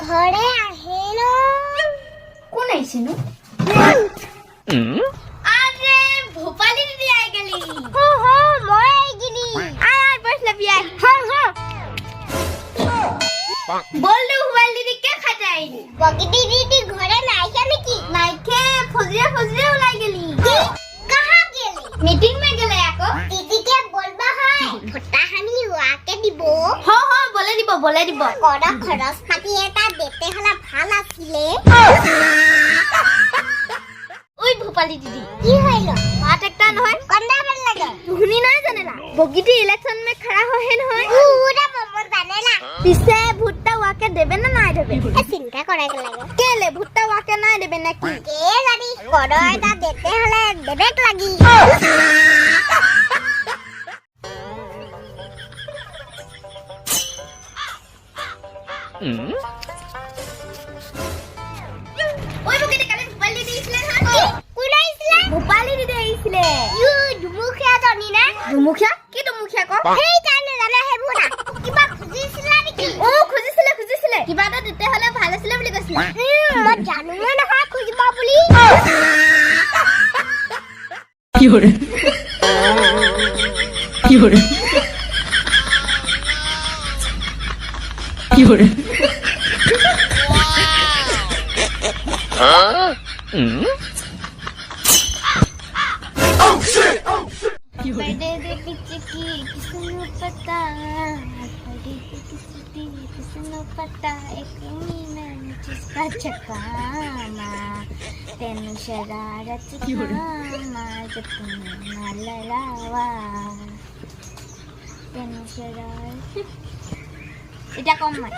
ঘরে আহে ন কোন আইছে নো আরে ভোপালি দিদি আই গেলি হো হো মই আই গেলি আয় বস না বিয়া বললু ভোপালি দিদি কে খাতে আইলি বগিটি দিদি ঘরে নাইছে নাকি নাইকে ফজরে ফজরে উলাই গেলি কাহা গেলি মিটিং মে গেলে আকো দিদিকে বলবা হয় ফটা হানি ওয়াকে দিব হ হ বলে দিব কড় খরচ পাতি এটা দেতে হলা ভাল আছিলে ওই ভোপালি দিদি কি হইল बात একটা নহয় কন্ডা ভাল লাগে শুনি নাই জানেলা বগিটি ইলেকশন মে खड़ा होहे নহয় পুরা মমর জানেলা পিছে ভুট্টা ওয়াকে দেবে না নাই দেবে চিন্তা করে লাগে কেলে ভুট্টা ওয়াকে নাই দেবে নাকি কে জানি কড় এটা দেতে হলে দেবেক লাগি ওই বগিটি কালে ভোপালি দিদি আইছিলে না কোন আইছিলে ভোপালি দিদি আইছিলে ইউ দুমুখিয়া জানি না দুমুখিয়া কি দুমুখিয়া ক সেই জানে জানে হেবু না কিবা খুজিছিলা নেকি ও খুজিছিলে কিবা এটা দিতে হলে ভাল আছিল বুলি কৈছিলে মই জানো নহয় খুজিবা বুলি কি হরে কি হরে কি হরে बर्थडे दे पीछे की किसनु पता बर्थडे दे किसनु पता एक मीना जिसका चकामा तेनु शरारत खामा जब तुम ललावा तेनु शरारत এটা কম মানে